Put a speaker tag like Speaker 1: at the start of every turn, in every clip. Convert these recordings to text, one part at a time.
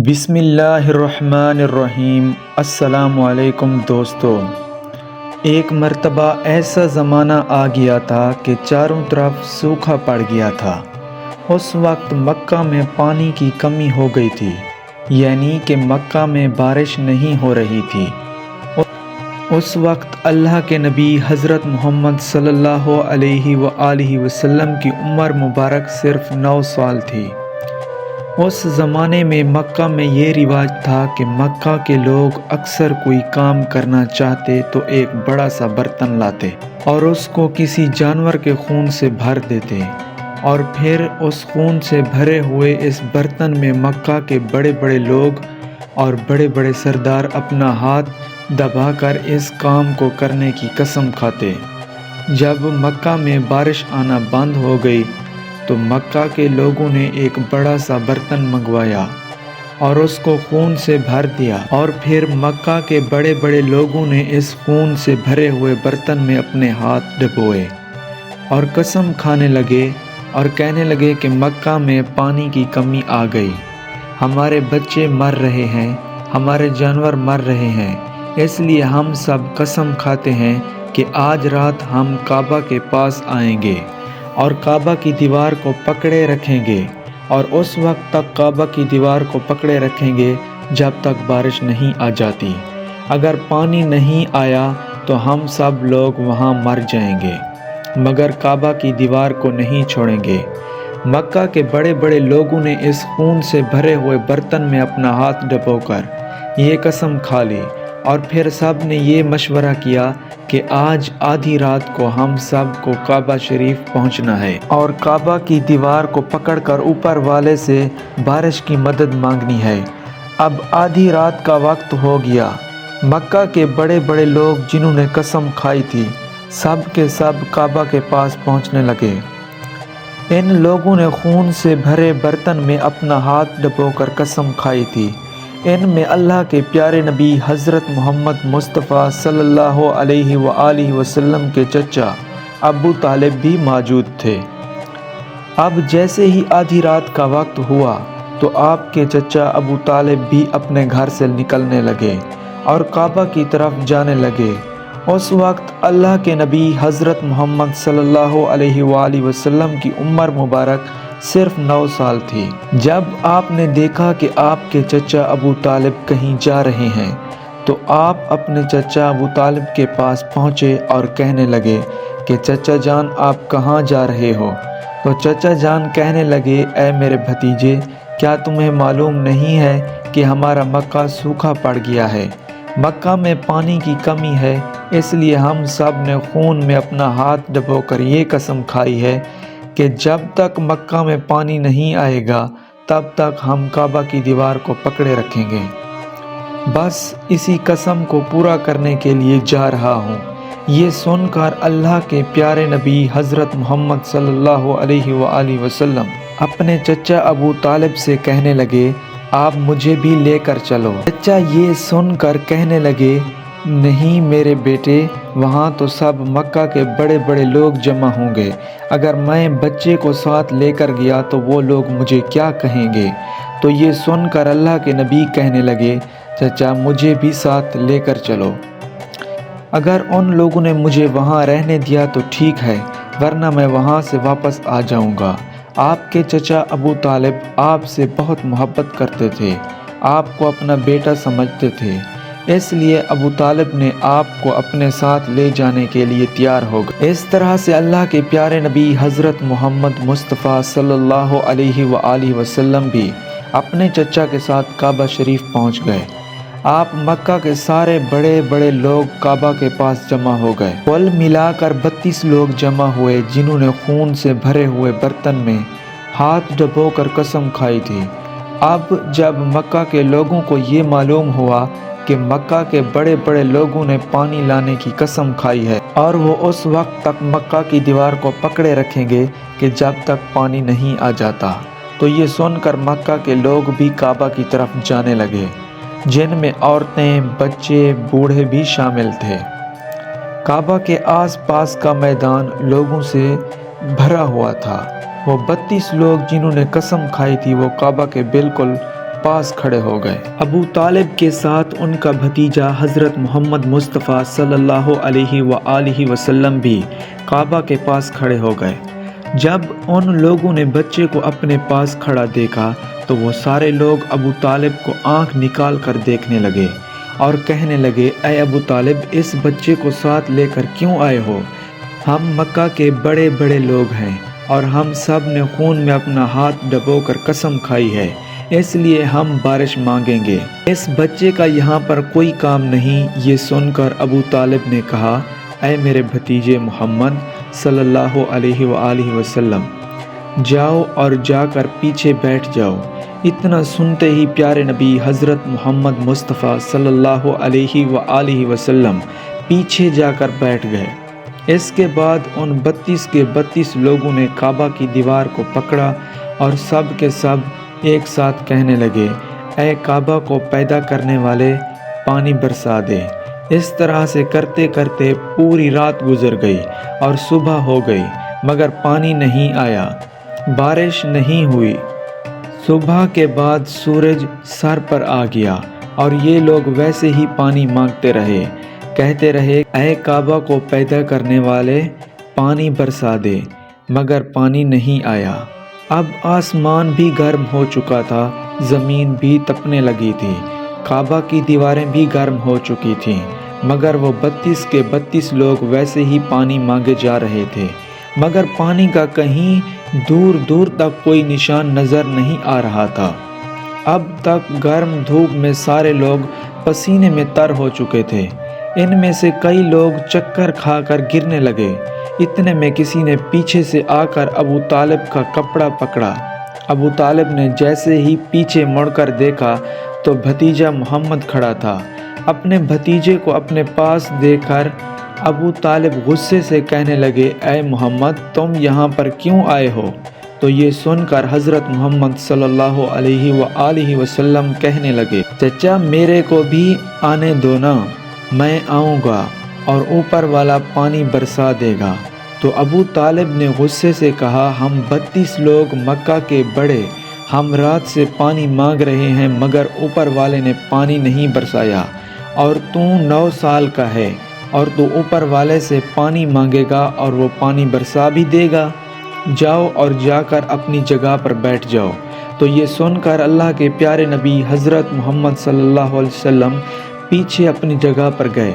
Speaker 1: بسم اللہ الرحمن الرحیم۔ السلام علیکم دوستو۔ ایک مرتبہ ایسا زمانہ آ گیا تھا کہ چاروں طرف سوکھا پڑ گیا تھا۔ اس وقت مکہ میں پانی کی کمی ہو گئی تھی، یعنی کہ مکہ میں بارش نہیں ہو رہی تھی۔ اس وقت اللہ کے نبی حضرت محمد صلی اللہ علیہ وآلہ وسلم کی عمر مبارک صرف 9 سال تھی۔ اس زمانے میں مکہ میں یہ رواج تھا کہ مکہ کے لوگ اکثر کوئی کام کرنا چاہتے تو ایک بڑا سا برتن لاتے اور اس کو کسی جانور کے خون سے بھر دیتے، اور پھر اس خون سے بھرے ہوئے اس برتن میں مکہ کے بڑے بڑے لوگ اور بڑے بڑے سردار اپنا ہاتھ دبا کر اس کام کو کرنے کی قسم کھاتے۔ جب مکہ میں بارش آنا بند ہو گئی تو مکہ کے لوگوں نے ایک بڑا سا برتن منگوایا اور اس کو خون سے بھر دیا، اور پھر مکہ کے بڑے بڑے لوگوں نے اس خون سے بھرے ہوئے برتن میں اپنے ہاتھ ڈبوئے اور قسم کھانے لگے اور کہنے لگے کہ مکہ میں پانی کی کمی آ گئی، ہمارے بچے مر رہے ہیں، ہمارے جانور مر رہے ہیں، اس لیے ہم سب قسم کھاتے ہیں کہ آج رات ہم کعبہ کے پاس آئیں گے اور کعبہ کی دیوار کو پکڑے رکھیں گے، اور اس وقت تک کعبہ کی دیوار کو پکڑے رکھیں گے جب تک بارش نہیں آ جاتی۔ اگر پانی نہیں آیا تو ہم سب لوگ وہاں مر جائیں گے، مگر کعبہ کی دیوار کو نہیں چھوڑیں گے۔ مکہ کے بڑے بڑے لوگوں نے اس خون سے بھرے ہوئے برتن میں اپنا ہاتھ ڈبو کر یہ قسم کھا لی، اور پھر سب نے یہ مشورہ کیا کہ آج آدھی رات کو ہم سب کو کعبہ شریف پہنچنا ہے اور کعبہ کی دیوار کو پکڑ کر اوپر والے سے بارش کی مدد مانگنی ہے۔ اب آدھی رات کا وقت ہو گیا۔ مکہ کے بڑے بڑے لوگ جنہوں نے قسم کھائی تھی سب کے سب کعبہ کے پاس پہنچنے لگے۔ ان لوگوں نے خون سے بھرے برتن میں اپنا ہاتھ ڈبو کر قسم کھائی تھی۔ ان میں اللہ کے پیارے نبی حضرت محمد مصطفیٰ صلی اللہ علیہ وآلہ وسلم کے چچا ابو طالب بھی موجود تھے۔ اب جیسے ہی آدھی رات کا وقت ہوا تو آپ کے چچا ابو طالب بھی اپنے گھر سے نکلنے لگے اور کعبہ کی طرف جانے لگے۔ اس وقت اللہ کے نبی حضرت محمد صلی اللہ علیہ وآلہ وسلم کی عمر مبارک صرف 9 سال تھی۔ جب آپ نے دیکھا کہ آپ کے چچا ابو طالب کہیں جا رہے ہیں تو آپ اپنے چچا ابو طالب کے پاس پہنچے اور کہنے لگے کہ چچا جان آپ کہاں جا رہے ہو؟ تو چچا جان کہنے لگے اے میرے بھتیجے، کیا تمہیں معلوم نہیں ہے کہ ہمارا مکہ سوکھا پڑ گیا ہے، مکہ میں پانی کی کمی ہے، اس لیے ہم سب نے خون میں اپنا ہاتھ ڈبو کر یہ قسم کھائی ہے کہ جب تک مکہ میں پانی نہیں آئے گا تب تک ہم کعبہ کی دیوار کو پکڑے رکھیں گے۔ بس اسی قسم کو پورا کرنے کے لیے جا رہا ہوں۔ یہ سن کر اللہ کے پیارے نبی حضرت محمد صلی اللہ علیہ وآلہ وسلم اپنے چچا ابو طالب سے کہنے لگے آپ مجھے بھی لے کر چلو۔ چچا یہ سن کر کہنے لگے نہیں میرے بیٹے، وہاں تو سب مکہ کے بڑے بڑے لوگ جمع ہوں گے، اگر میں بچے کو ساتھ لے کر گیا تو وہ لوگ مجھے کیا کہیں گے؟ تو یہ سن کر اللہ کے نبی کہنے لگے چچا مجھے بھی ساتھ لے کر چلو، اگر ان لوگوں نے مجھے وہاں رہنے دیا تو ٹھیک ہے، ورنہ میں وہاں سے واپس آ جاؤں گا۔ آپ کے چچا ابو طالب آپ سے بہت محبت کرتے تھے، آپ کو اپنا بیٹا سمجھتے تھے، اس لیے ابو طالب نے آپ کو اپنے ساتھ لے جانے کے لیے تیار ہو گئے۔ اس طرح سے اللہ کے پیارے نبی حضرت محمد مصطفیٰ صلی اللہ علیہ وآلہ وسلم بھی اپنے چچا کے ساتھ کعبہ شریف پہنچ گئے۔ آپ مکہ کے سارے بڑے بڑے لوگ کعبہ کے پاس جمع ہو گئے۔ کل ملا کر 32 لوگ جمع ہوئے جنہوں نے خون سے بھرے ہوئے برتن میں ہاتھ ڈبو کر قسم کھائی تھی۔ اب جب مکہ کے لوگوں کو یہ معلوم ہوا کہ مکہ کے بڑے بڑے لوگوں نے پانی لانے کی قسم کھائی ہے اور وہ اس وقت تک مکہ کی دیوار کو پکڑے رکھیں گے کہ جب تک پانی نہیں آ جاتا، تو یہ سن کر مکہ کے لوگ بھی کعبہ کی طرف جانے لگے، جن میں عورتیں، بچے، بوڑھے بھی شامل تھے۔ کعبہ کے آس پاس کا میدان لوگوں سے بھرا ہوا تھا۔ وہ 32 لوگ جنہوں نے قسم کھائی تھی وہ کعبہ کے بالکل پاس کھڑے ہو گئے۔ ابو طالب کے ساتھ ان کا بھتیجا حضرت محمد مصطفیٰ صلی اللہ علیہ وآلہ وسلم بھی کعبہ کے پاس کھڑے ہو گئے۔ جب ان لوگوں نے بچے کو اپنے پاس کھڑا دیکھا تو وہ سارے لوگ ابو طالب کو آنکھ نکال کر دیکھنے لگے اور کہنے لگے، اے ابو طالب، اس بچے کو ساتھ لے کر کیوں آئے ہو؟ ہم مکہ کے بڑے بڑے لوگ ہیں اور ہم سب نے خون میں اپنا ہاتھ ڈبو کر قسم کھائی ہے، اس لیے ہم بارش مانگیں گے۔ اس بچے کا یہاں پر کوئی کام نہیں۔ یہ سن کر ابو طالب نے کہا، اے میرے بھتیجے محمد صلی اللہ علیہ وآلہ وسلم، جاؤ اور جا کر پیچھے بیٹھ جاؤ۔ اتنا سنتے ہی پیارے نبی حضرت محمد مصطفیٰ صلی اللہ علیہ وآلہ وسلم پیچھے جا کر بیٹھ گئے۔ اس کے بعد ان 32 کے 32 لوگوں نے کعبہ کی دیوار کو پکڑا اور سب کے سب ایک ساتھ کہنے لگے، اے کعبہ کو پیدا کرنے والے، پانی برسا دے۔ اس طرح سے کرتے کرتے پوری رات گزر گئی اور صبح ہو گئی مگر پانی نہیں آیا، بارش نہیں ہوئی۔ صبح کے بعد سورج سر پر آ گیا اور یہ لوگ ویسے ہی پانی مانگتے رہے، کہتے رہے، اے کعبہ کو پیدا کرنے والے، پانی برسا دے، مگر پانی نہیں آیا۔ اب آسمان بھی گرم ہو چکا تھا، زمین بھی تپنے لگی تھی، کعبہ کی دیواریں بھی گرم ہو چکی تھیں، مگر وہ 32 کے 32 لوگ ویسے ہی پانی مانگے جا رہے تھے، مگر پانی کا کہیں دور دور تک کوئی نشان نظر نہیں آ رہا تھا۔ اب تک گرم دھوپ میں سارے لوگ پسینے میں تر ہو چکے تھے، ان میں سے کئی لوگ چکر کھا کر گرنے لگے۔ اتنے میں کسی نے پیچھے سے آ کر ابو طالب کا کپڑا پکڑا۔ ابو طالب نے جیسے ہی پیچھے مڑ کر دیکھا تو بھتیجا محمد کھڑا تھا۔ اپنے بھتیجے کو اپنے پاس دیکھ کر ابو طالب غصے سے کہنے لگے، اے محمد، تم یہاں پر کیوں آئے ہو؟ تو یہ سن کر حضرت محمد صلی اللہ علیہ وآلہ وسلم کہنے لگے، چچا میرے کو بھی آنے دو نا، میں آؤں گا اور اوپر والا پانی برسا دے گا۔ تو ابو طالب نے غصے سے کہا، ہم 32 لوگ مکہ کے بڑے، ہم رات سے پانی مانگ رہے ہیں مگر اوپر والے نے پانی نہیں برسایا، اور تو 9 سال کا ہے اور تو اوپر والے سے پانی مانگے گا اور وہ پانی برسا بھی دے گا؟ جاؤ اور جا کر اپنی جگہ پر بیٹھ جاؤ۔ تو یہ سن کر اللہ کے پیارے نبی حضرت محمد صلی اللہ علیہ وسلم پیچھے اپنی جگہ پر گئے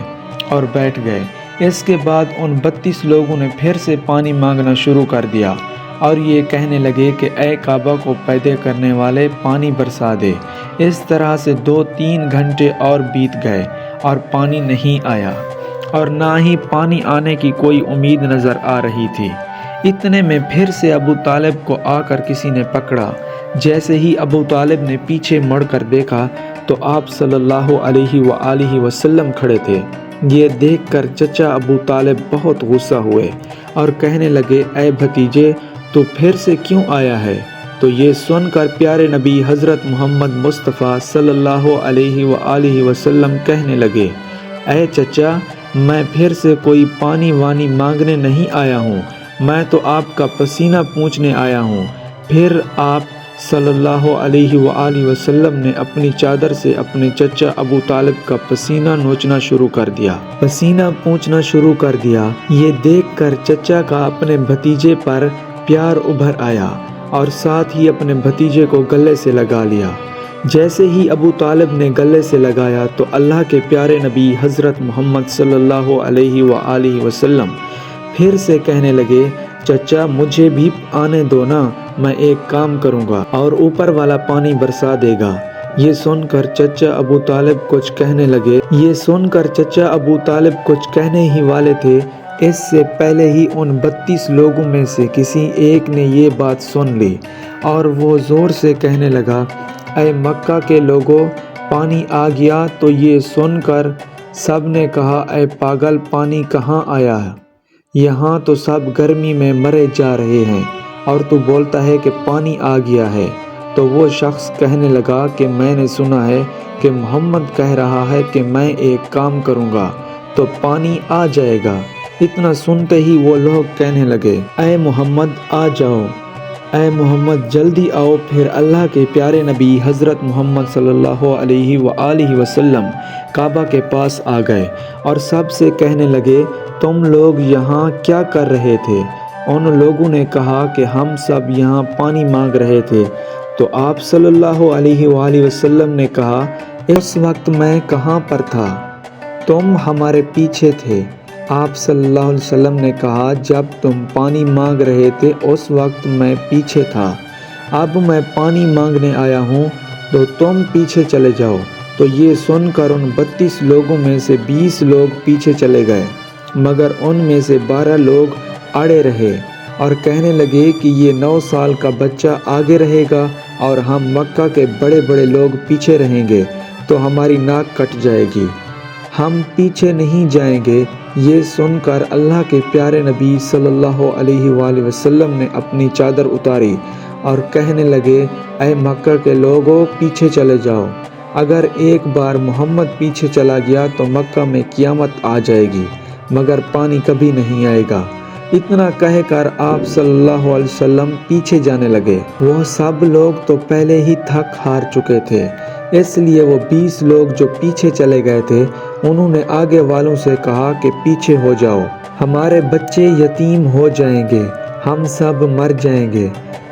Speaker 1: اور بیٹھ گئے۔ اس کے بعد ان 32 لوگوں نے پھر سے پانی مانگنا شروع کر دیا اور یہ کہنے لگے کہ اے کعبہ کو پیدا کرنے والے، پانی برسا دے۔ اس طرح سے 2-3 گھنٹے اور بیت گئے اور پانی نہیں آیا اور نہ ہی پانی آنے کی کوئی امید نظر آ رہی تھی۔ اتنے میں پھر سے ابو طالب کو آ کر کسی نے پکڑا۔ جیسے ہی ابو طالب نے پیچھے مڑ کر دیکھا تو آپ صلی اللہ علیہ وآلہ وسلم کھڑے تھے۔ یہ دیکھ کر چچا ابو طالب بہت غصہ ہوئے اور کہنے لگے، اے بھتیجے، تو پھر سے کیوں آیا ہے؟ تو یہ سن کر پیارے نبی حضرت محمد مصطفیٰ صلی اللہ علیہ وآلہ وسلم کہنے لگے، اے چچا، میں پھر سے کوئی پانی وانی مانگنے نہیں آیا ہوں، میں تو آپ کا پسینہ پوچھنے آیا ہوں۔ پھر آپ صلی اللہ علیہ وآلہ وسلم نے اپنی چادر سے اپنے چچا ابو طالب کا پسینہ نوچنا شروع کر دیا، پسینہ پوچھنا شروع کر دیا۔ یہ دیکھ کر چچا کا اپنے بھتیجے پر پیار ابھر آیا اور ساتھ ہی اپنے بھتیجے کو گلے سے لگا لیا۔ جیسے ہی ابو طالب نے گلے سے لگایا تو اللہ کے پیارے نبی حضرت محمد صلی اللہ علیہ وآلہ وسلم پھر سے کہنے لگے، چچا مجھے بھی آنے دو نا، میں ایک کام کروں گا اور اوپر والا پانی برسا دے گا۔ یہ سن کر چچا ابو طالب کچھ کہنے لگے۔ یہ سن کر چچا ابو طالب کچھ کہنے ہی والے تھے، اس سے پہلے ہی ان 32 لوگوں میں سے کسی ایک نے یہ بات سن لی اور وہ زور سے کہنے لگا، اے مکہ کے لوگوں، پانی آ گیا۔ تو یہ سن کر سب نے کہا، اے پاگل، پانی کہاں آیا ہے؟ یہاں تو سب گرمی میں مرے جا رہے ہیں اور تو بولتا ہے کہ پانی آ گیا ہے۔ تو وہ شخص کہنے لگا کہ میں نے سنا ہے کہ محمد کہہ رہا ہے کہ میں ایک کام کروں گا تو پانی آ جائے گا۔ اتنا سنتے ہی وہ لوگ کہنے لگے، اے محمد آ جاؤ، اے محمد جلدی آؤ۔ پھر اللہ کے پیارے نبی حضرت محمد صلی اللہ علیہ وآلہ وسلم کعبہ کے پاس آ گئے اور سب سے کہنے لگے تم لوگ یہاں کیا کر رہے تھے؟ ان لوگوں نے کہا کہ ہم سب یہاں پانی مانگ رہے تھے۔ تو آپ صلی اللہ علیہ وآلہ وسلم نے کہا اس وقت میں کہاں پر تھا؟ تم ہمارے پیچھے تھے۔ آپ صلی اللہ علیہ وسلم نے کہا جب تم پانی مانگ رہے تھے اس وقت میں پیچھے تھا، اب میں پانی مانگنے آیا ہوں تو تم پیچھے چلے جاؤ۔ تو یہ سن کر ان 32 لوگوں میں سے 20 لوگ پیچھے چلے گئے، مگر ان میں سے 12 لوگ اڑے رہے اور کہنے لگے کہ یہ 9 سال کا بچہ آگے رہے گا اور ہم مکہ کے بڑے بڑے لوگ پیچھے رہیں گے تو ہماری ناک کٹ جائے گی، ہم پیچھے نہیں جائیں گے۔ یہ سن کر اللہ کے پیارے نبی صلی اللہ علیہ وآلہ وسلم نے اپنی چادر اتاری اور کہنے لگے اے مکہ کے لوگوں پیچھے چلے جاؤ، اگر ایک بار محمد پیچھے چلا گیا تو مکہ میں قیامت آ جائے گی مگر پانی کبھی نہیں آئے گا۔ اتنا کہہ کر آپ صلی اللہ علیہ وسلم پیچھے جانے لگے۔ وہ سب لوگ تو پہلے ہی تھک ہار چکے تھے، اس لیے وہ 20 لوگ جو پیچھے چلے گئے تھے انہوں نے آگے والوں سے کہا کہ پیچھے ہو جاؤ، ہمارے بچے یتیم ہو جائیں گے، ہم سب مر جائیں گے۔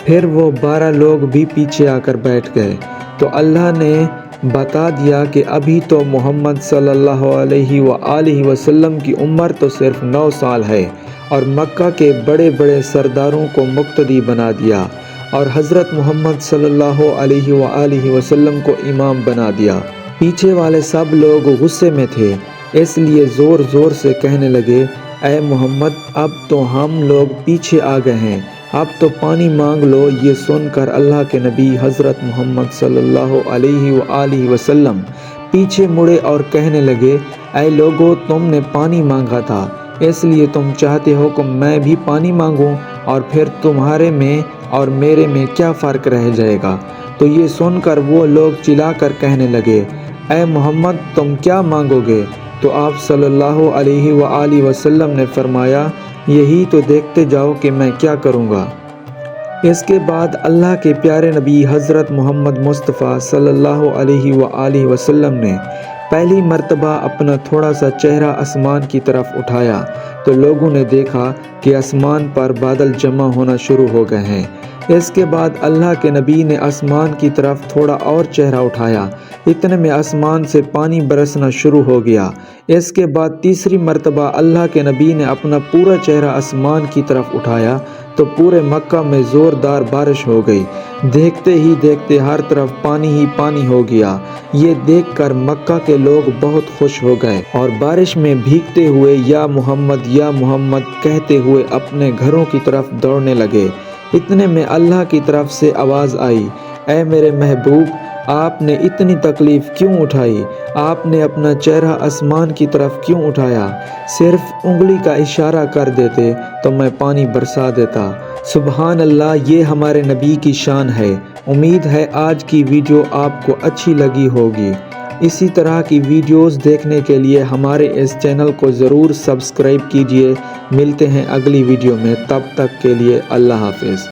Speaker 1: پھر وہ 12 لوگ بھی پیچھے آ کر بیٹھ گئے تو اللہ نے بتا دیا کہ ابھی تو محمد صلی اللہ علیہ وآلہ وسلم کی عمر تو صرف 9 سال ہے اور مکہ کے بڑے بڑے سرداروں کو مقتدی بنا دیا اور حضرت محمد صلی اللہ علیہ وآلہ وسلم کو امام بنا دیا۔ پیچھے والے سب لوگ غصے میں تھے، اس لیے زور زور سے کہنے لگے اے محمد اب تو ہم لوگ پیچھے آ گئے ہیں، اب تو پانی مانگ لو۔ یہ سن کر اللہ کے نبی حضرت محمد صلی اللہ علیہ وآلہ وسلم پیچھے مڑے اور کہنے لگے اے لوگو تم نے پانی مانگا تھا، اس لیے تم چاہتے ہو کہ میں بھی پانی مانگوں اور پھر تمہارے میں اور میرے میں کیا فرق رہ جائے گا؟ تو یہ سن کر وہ لوگ چلا کر کہنے لگے اے محمد تم کیا مانگو گے؟ تو آپ صلی اللہ علیہ وآلہ وسلم نے فرمایا یہی تو دیکھتے جاؤ کہ میں کیا کروں گا۔ اس کے بعد اللہ کے پیارے نبی حضرت محمد مصطفیٰ صلی اللہ علیہ وآلہ وسلم نے پہلی مرتبہ اپنا تھوڑا سا چہرہ آسمان کی طرف اٹھایا تو لوگوں نے دیکھا کہ آسمان پر بادل جمع ہونا شروع ہو گئے ہیں۔ اس کے بعد اللہ کے نبی نے آسمان کی طرف تھوڑا اور چہرہ اٹھایا، اتنے میں آسمان سے پانی برسنا شروع ہو گیا۔ اس کے بعد تیسری مرتبہ اللہ کے نبی نے اپنا پورا چہرہ آسمان کی طرف اٹھایا تو پورے مکہ میں زوردار بارش ہو گئی، دیکھتے ہی دیکھتے ہر طرف پانی ہی پانی ہو گیا۔ یہ دیکھ کر مکہ کے لوگ بہت خوش ہو گئے اور بارش میں بھیگتے ہوئے یا محمد کہتے ہوئے اپنے گھروں کی طرف دوڑنے لگے۔ اتنے میں اللہ کی طرف سے آواز آئی اے میرے محبوب آپ نے اتنی تکلیف کیوں اٹھائی؟ آپ نے اپنا چہرہ آسمان کی طرف کیوں اٹھایا؟ صرف انگلی کا اشارہ کر دیتے تو میں پانی برسا دیتا۔ سبحان اللہ، یہ ہمارے نبی کی شان ہے۔ امید ہے آج کی ویڈیو آپ کو اچھی لگی ہوگی۔ اسی طرح کی ویڈیوز دیکھنے کے لیے ہمارے اس چینل کو ضرور سبسکرائب کیجیے۔ ملتے ہیں اگلی ویڈیو میں، تب تک کے لیے اللہ حافظ۔